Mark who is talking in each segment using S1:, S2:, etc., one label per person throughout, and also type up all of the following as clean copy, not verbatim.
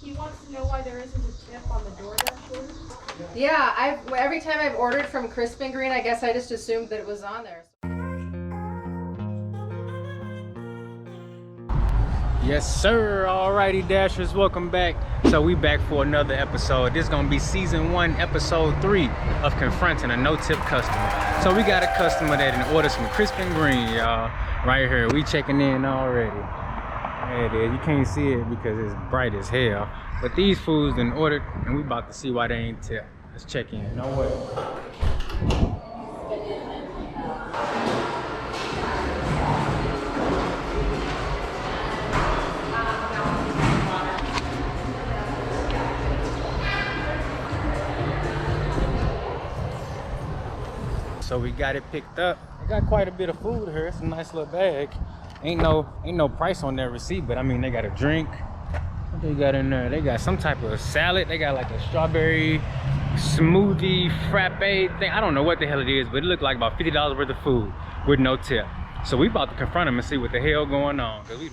S1: He wants to know why there isn't a tip on the DOORDASH order.
S2: Yeah, every time I've ordered from Crisp and Green, I guess I just assumed that it was on there.
S3: Yes, sir. Alrighty, Dashers, welcome back. So we back for another episode. This is gonna be season 1, episode 3 of confronting a no-tip customer. So we got a customer that done ordered some Crisp and Green, y'all. Right here, we checking in already. There it is. You can't see it because it's bright as hell. But these foods done ordered, and we about to see why they ain't tip. Let's check in. No way. So we got it picked up. I got quite a bit of food here. It's a nice little bag. Ain't no price on their receipt, but I mean they got a drink. What they got in there? They got some type of salad. They got like a strawberry smoothie frappe thing. I don't know what the hell it is, but it looked like about $50 worth of food with no tip. So we about to confront them and see what the hell going on. Cause we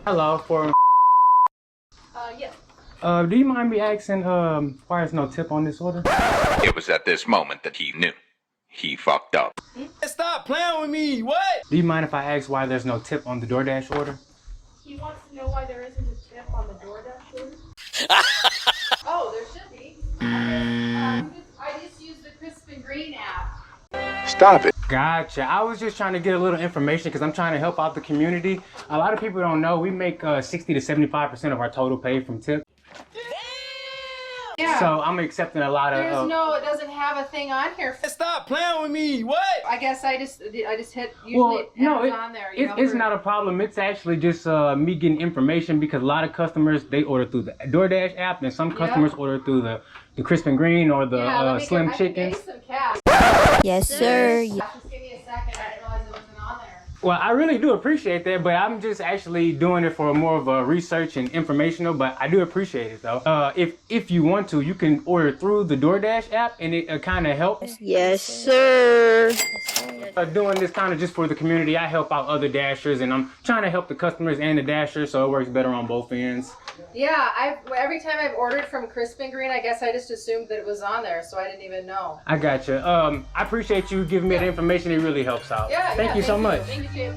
S3: Hello, for
S2: Yes.
S3: do you mind me asking why there's no tip on this order?
S4: It was at this moment that he knew. He fucked up.
S5: Stop playing with me, what?
S3: Do you mind if I ask why there's no tip on the DoorDash order?
S1: He wants to know why there isn't a tip on the DOORDASH order.
S2: Oh, there should be. I just used the Crisp and Green app.
S4: Stop it.
S3: Gotcha. I was just trying to get a little information because I'm trying to help out the community. A lot of people don't know we make 60 to 75% of our total pay from tip.
S2: Yeah.
S3: So I'm accepting a lot of.
S2: There's no, it doesn't have a thing on here.
S5: Stop playing with me, what?
S2: I guess I just hit. Usually
S3: Well, no,
S2: it's on there. You know,
S3: it's not a problem. It's actually just me getting information because a lot of customers, they order through the DoorDash app and some customers order through the Crisp and Green or the Slim Chicken.
S2: Some cash.
S6: Yes, sir.
S2: Just give me a second. I didn't realize it wasn't on there.
S3: Well, I really do appreciate that, but I'm just actually doing it for more of a research and informational, but I do appreciate it though. If you want to, you can order through the DoorDash app and it kind of helps.
S6: Yes, sir.
S3: Doing this kind of just for the community. I help out other Dashers and I'm trying to help the customers and the Dashers so it works better on both ends.
S2: Yeah, every time I've ordered from Crisp and Green, I guess I just assumed that it was on there, so I didn't even know.
S3: I gotcha. I appreciate you giving me the information. It really helps out.
S2: Yeah,
S3: Thank you so much.
S2: Thank you.